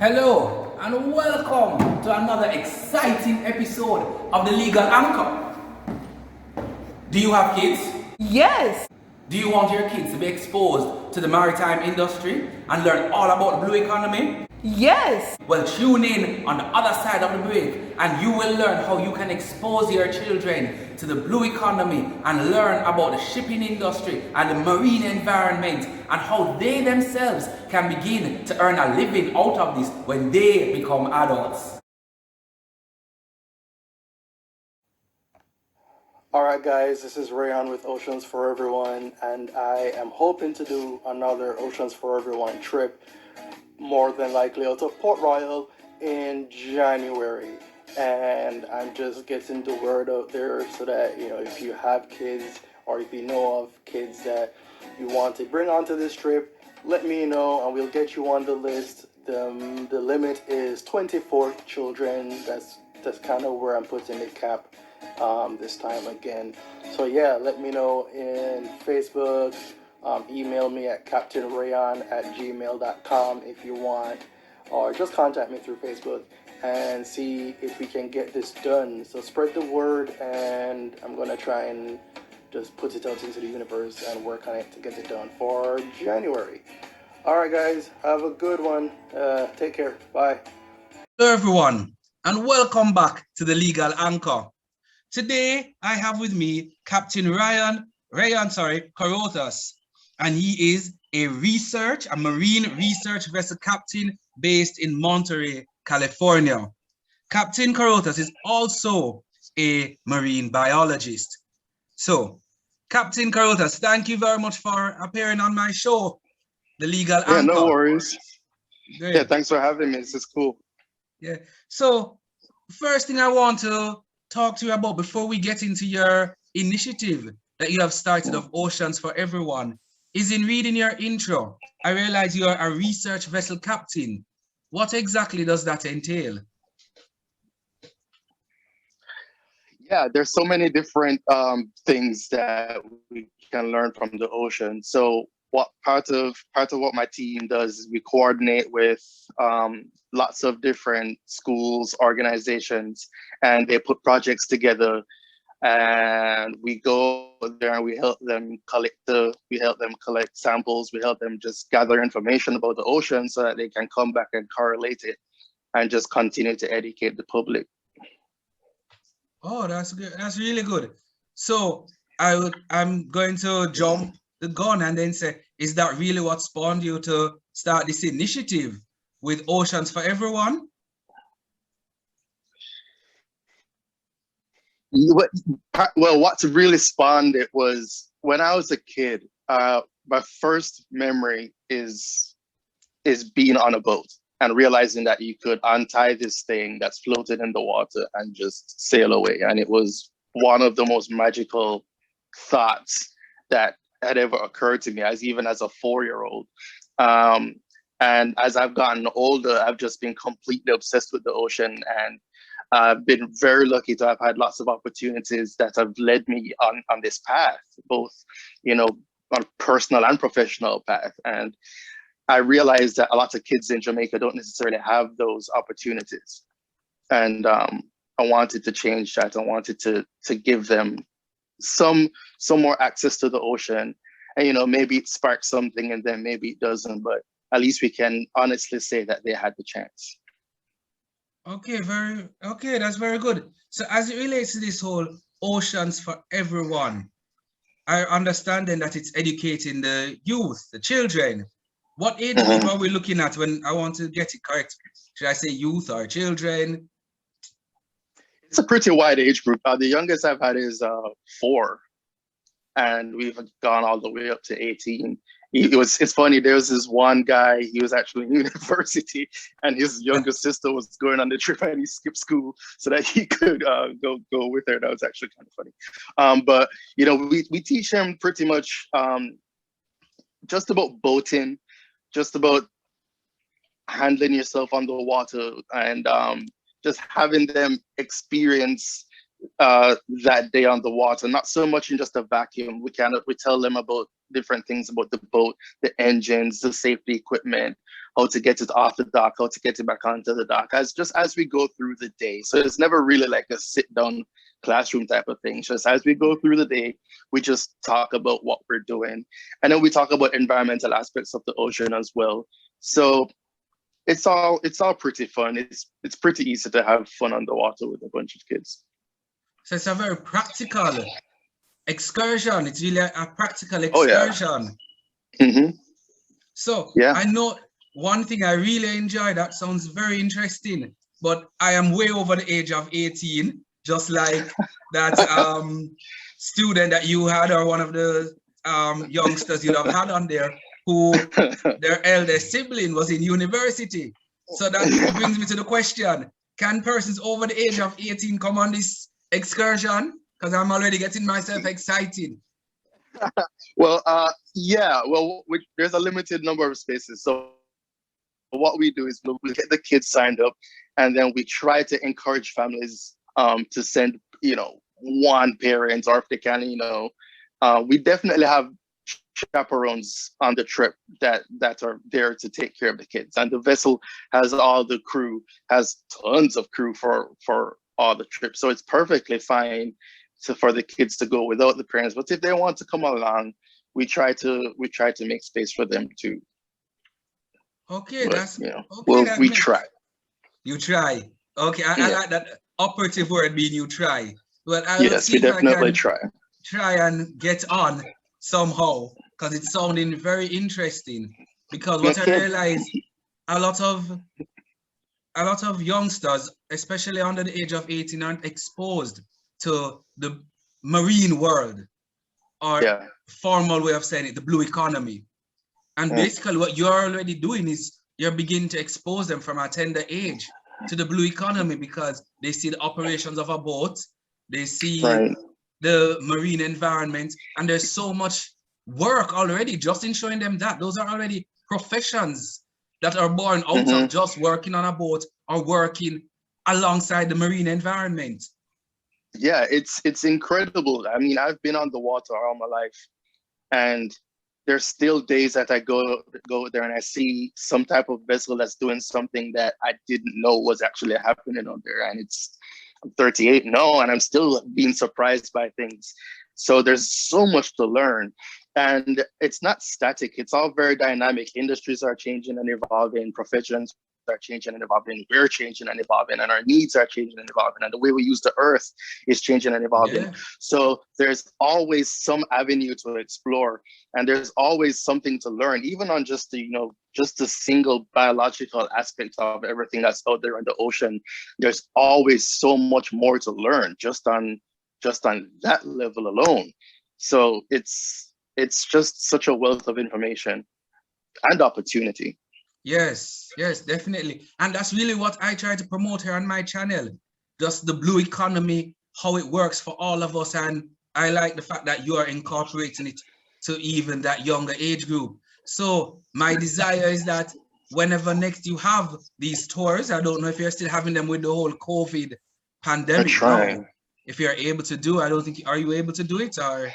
Hello and welcome to another exciting episode of the Legal Anchor. Do you have kids? Yes. Do you want your kids to be exposed to the maritime industry and learn all about the blue economy? Yes. Well, tune in on the other side of the break and you will learn how you can expose your children to the blue economy and learn about the shipping industry and the marine environment and how they themselves can begin to earn a living out of this when they become adults. Alright guys, this is Rayon with Oceans for Everyone, and I am hoping to do another Oceans for Everyone trip, more than likely out of Port Royal in January. And I'm just getting the word out there so that, if you have kids or if you know of kids that you want to bring onto this trip, let me know and we'll get you on the list. The limit is 24 children. That's kind of where I'm putting the cap this time again. So yeah, let me know in Facebook. Email me at captainrayon@gmail.com if you want, or just contact me through Facebook and see if we can get this done. So spread the word, and I'm gonna try and just put it out into the universe and work on it to get it done for January. Alright guys, have a good one. Take care. Bye. Hello everyone and welcome back to the Legal Anchor. Today I have with me Captain Rayon Carothas, and he is a marine research vessel captain based in Monterey, California. Captain Carothas is also a marine biologist. So, Captain Carothas, thank you very much for appearing on my show, The Legal Anchor. Yeah, no worries. Great. Yeah, thanks for having me. This is cool. Yeah. So, first thing I want to talk to you about before we get into your initiative that you have started of Oceans for Everyone is in reading your intro. I realize you are a research vessel captain. What exactly does that entail? Yeah, there's so many different things that we can learn from the ocean. So what part of what my team does is we coordinate with lots of different schools, organizations, and they put projects together. And we go there and we help them collect samples. We help them just gather information about the ocean so that they can come back and correlate it and just continue to educate the public. Oh, that's good. That's really good. So I'm going to jump the gun and then say, is that really what spawned you to start this initiative with Oceans for Everyone? Well, what's really spawned it was when I was a kid. My first memory is being on a boat and realizing that you could untie this thing that's floated in the water and just sail away. And it was one of the most magical thoughts that had ever occurred to me, even as a 4-year-old. And as I've gotten older, I've just been completely obsessed with the ocean, and I've been very lucky to have had lots of opportunities that have led me on this path, both, on personal and professional path. And I realized that a lot of kids in Jamaica don't necessarily have those opportunities. And I wanted to change that. I wanted to give them some more access to the ocean. And, maybe it sparks something and then maybe it doesn't, but at least we can honestly say that they had the chance. Okay, that's very good. So as it relates to this whole Oceans for Everyone, I understand then that it's educating the youth, the children. What age group are we looking at when I want to get it correct? Should I say youth or children? It's a pretty wide age group. The youngest I've had is 4, and we've gone all the way up to 18. It's funny, there was this one guy, he was actually in university, and his younger sister was going on the trip and he skipped school so that he could go with her. That was actually kind of funny. But we teach him pretty much just about boating, just about handling yourself on the water, and just having them experience that day on the water, not so much in just a vacuum. We tell them about different things about the boat, the engines, the safety equipment, how to get it off the dock, how to get it back onto the dock, as we go through the day. So it's never really like a sit down classroom type of thing. Just as we go through the day, we just talk about what we're doing. And then we talk about environmental aspects of the ocean as well. So it's all pretty fun. It's pretty easy to have fun on the water with a bunch of kids. So it's a very practical excursion. It's really a practical excursion. Oh, yeah. So yeah. I know one thing I really enjoy, that sounds very interesting, but I am way over the age of 18, just like that student that you had, or one of the youngsters you'd have had on there, who their eldest sibling was in university. So that brings me to the question, can persons over the age of 18 come on this excursion? Because I'm already getting myself excited. Well, yeah, well, there's a limited number of spaces. So what we do is we get the kids signed up, and then we try to encourage families to send, one parent, or if they can, we definitely have chaperones on the trip that are there to take care of the kids. And the vessel has tons of crew for all the trips. So it's perfectly fine for the kids to go without the parents. But if they want to come along, we try to make space for them too. Okay, we try. You try. Okay, I like that operative word being you try. Well, yes, we definitely try. Try and get on somehow, because it's sounding very interesting. Because what I realize, a lot of youngsters, especially under the age of 18, aren't exposed to the marine world, or formal way of saying it, the blue economy. And basically what you're already doing is you're beginning to expose them from a tender age to the blue economy, because they see the operations of a boat, they see the marine environment, and there's so much work already just in showing them that. Those are already professions that are born out of just working on a boat or working alongside the marine environment. Yeah, it's incredible. I mean, I've been on the water all my life, and there's still days that I go there and I see some type of vessel that's doing something that I didn't know was actually happening on there. And I'm 38 now, and I'm still being surprised by things. So there's so much to learn, and it's not static. It's all very dynamic. Industries are changing and evolving, professions are changing and evolving, we're changing and evolving, and our needs are changing and evolving, and the way we use the earth is changing and evolving. Yeah. So there's always some avenue to explore, and there's always something to learn, even on just the single biological aspect of everything that's out there in the ocean. There's always so much more to learn just on that level alone. So it's just such a wealth of information and opportunity. Yes, definitely. And that's really what I try to promote here on my channel. Just the blue economy, how it works for all of us. And I like the fact that you are incorporating it to even that younger age group. So my desire is that whenever next you have these tours, I don't know if you're still having them with the whole COVID pandemic now. If you're able to do, I don't think, are you able to do it, or?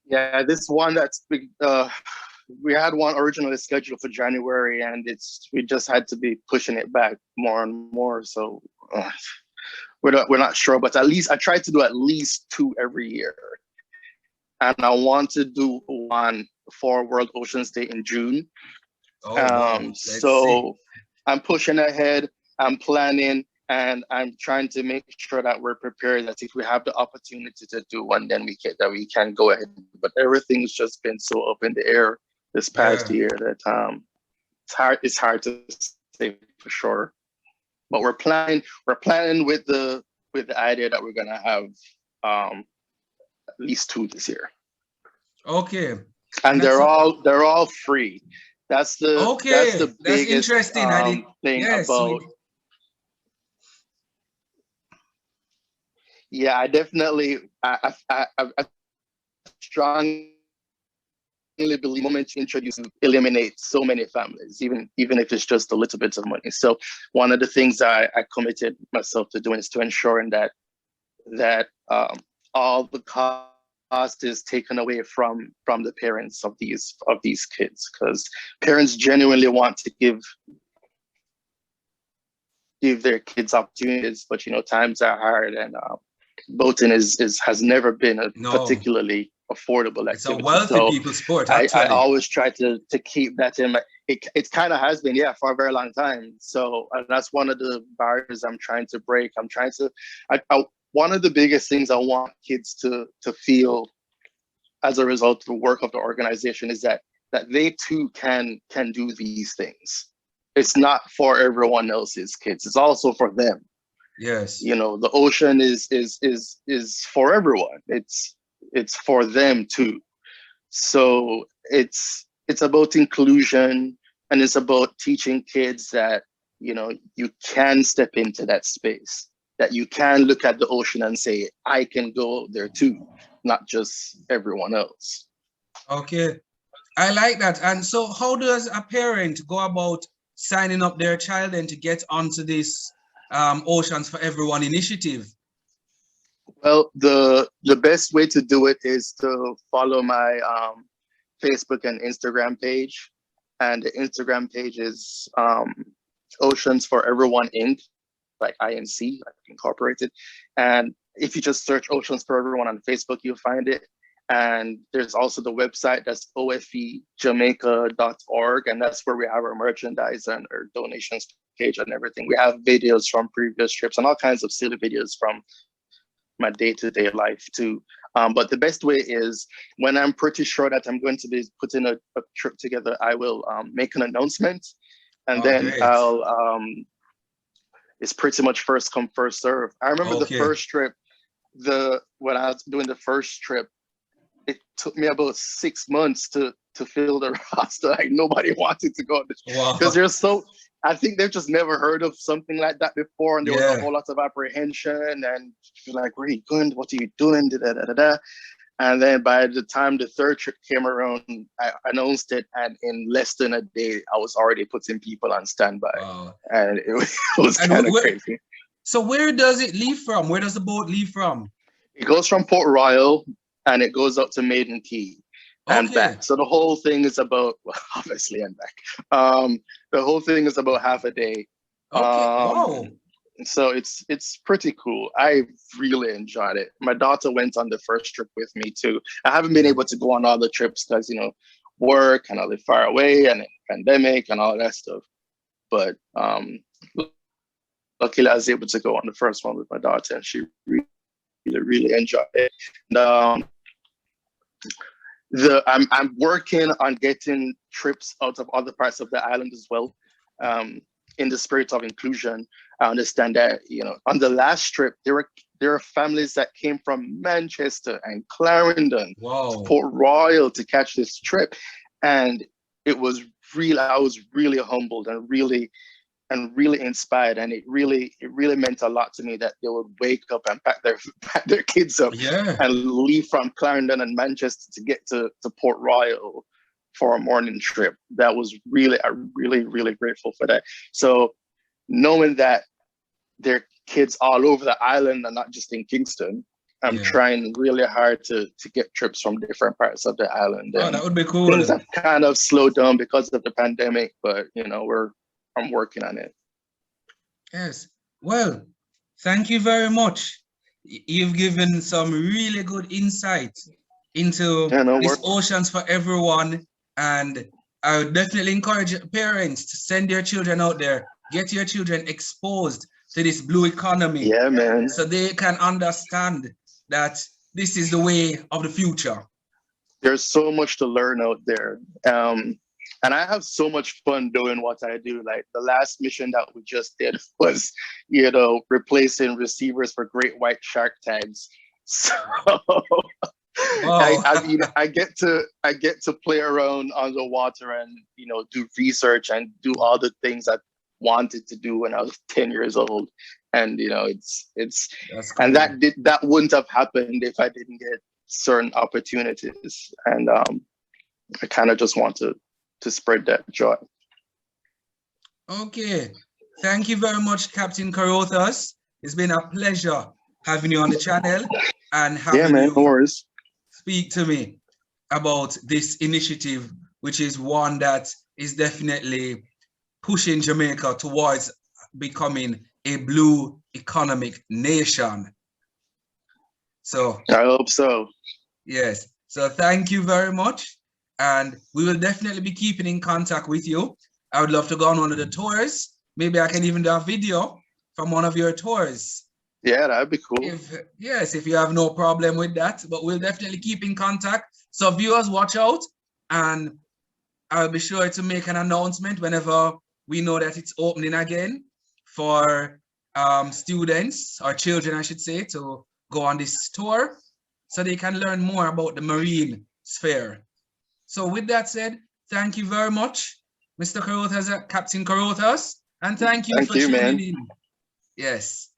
Yeah, this one that's big. We had one originally scheduled for January, and we just had to be pushing it back more and more. So we're not sure, but at least I try to do at least 2 every year, and I want to do one for World Oceans Day in June. So see. I'm pushing ahead. I'm planning, and I'm trying to make sure that we're prepared, that if we have the opportunity to do one, then we can go ahead. But everything's just been so up in the air this past year that it's hard to say for sure. But we're planning with the idea that we're gonna have at least 2 this year. Okay. And they're all free. That's the biggest interesting. thing about. Yeah, I definitely I strongly believe the moment you introduce, eliminate so many families, even if it's just a little bit of money. So one of the things I committed myself to doing is to ensuring that that all the cost is taken away from the parents of these kids, because parents genuinely want to give their kids opportunities, but times are hard, and boating has never been a No, particularly affordable it's a activity. wealthy So people's sport, I actually. always try to keep that in my. It kind of has been, yeah, for a very long time. So that's one of the barriers I'm trying to break. I'm trying to. One of the biggest things I want kids to feel as a result of the work of the organization is that they too can do these things. It's not for everyone else's kids. It's also for them. Yes. The ocean is for everyone. It's for them too. So it's about inclusion, and it's about teaching kids that you can step into that space, that you can look at the ocean and say, I can go there too, not just everyone else. Okay, I like that. And so how does a parent go about signing up their child and to get onto this Oceans for Everyone initiative? Well, the best way to do it is to follow my Facebook and Instagram page. And the Instagram page is Oceans for Everyone Inc., like INC, like incorporated. And if you just search Oceans for Everyone on Facebook, you'll find it. And there's also the website, that's ofejamaica.org, and that's where we have our merchandise and our donations page and everything. We have videos from previous trips and all kinds of silly videos from my day-to-day life too. But the best way is, when I'm pretty sure that I'm going to be putting a trip together, I will make an announcement, and then Great. I'll it's pretty much first come, first serve. I remember the first trip, when I was doing the first trip, it took me about 6 months to fill the roster. Like, nobody wanted to go, because they're so, I think they've just never heard of something like that before, and there was a whole lot of apprehension, and you're like, where are you going? What are you doing? Da, da, da, da, da. And then by the time the third trip came around, I announced it, and in less than a day, I was already putting people on standby. Wow. And it was kind of crazy. So where does it leave from? Where does the boat leave from? It goes from Port Royal, and it goes up to Maiden Key and back. So the whole thing is about, well, obviously, and back. The whole thing is about half a day. Wow. So it's pretty cool. I really enjoyed it. My daughter went on the first trip with me too. I haven't been able to go on all the trips because, work, and I live far away, and pandemic and all that stuff. But luckily I was able to go on the first one with my daughter, and she really enjoyed it. And, I'm working on getting trips out of other parts of the island as well. In the spirit of inclusion, I understand that, on the last trip, there are families that came from Manchester and Clarendon to Port Royal to catch this trip. And I was really humbled and really inspired. And it really meant a lot to me that they would wake up and pack their kids up and leave from Clarendon and Manchester to get to Port Royal for a morning trip. That was I'm really grateful for that. So knowing that there are kids all over the island and not just in Kingston, I'm trying really hard to get trips from different parts of the island. Oh, that would be cool. Things have kind of slowed down because of the pandemic, but I'm working on it. Yes. Well, thank you very much. You've given some really good insight into this Oceans for Everyone. And I would definitely encourage parents to send their children out there, get your children exposed to this blue economy. Yeah, man. So they can understand that this is the way of the future. There's so much to learn out there. And I have so much fun doing what I do. Like the last mission that we just did was, replacing receivers for great white shark tags. So I get to play around on the water and do research and do all the things I wanted to do when I was 10 years old. And it's cool. And that wouldn't have happened if I didn't get certain opportunities. And I kind of just want to spread that joy. Okay. Thank you very much, Captain Carothers. It's been a pleasure having you on the channel and Yeah, having man, you no worries. speak to me about this initiative, which is one that is definitely pushing Jamaica towards becoming a blue economic nation. So, I hope so. yes. So thank you very much. And we will definitely be keeping in contact with you. I would love to go on one of the tours. Maybe I can even do a video from one of your tours. Yeah, that'd be cool. If you have no problem with that, but we'll definitely keep in contact. So viewers, watch out, and I'll be sure to make an announcement whenever we know that it's opening again for students or children, I should say, to go on this tour so they can learn more about the marine sphere. So with that said, thank you very much, Mr. Carothers, Captain Carothers, and thank you for tuning in. Yes.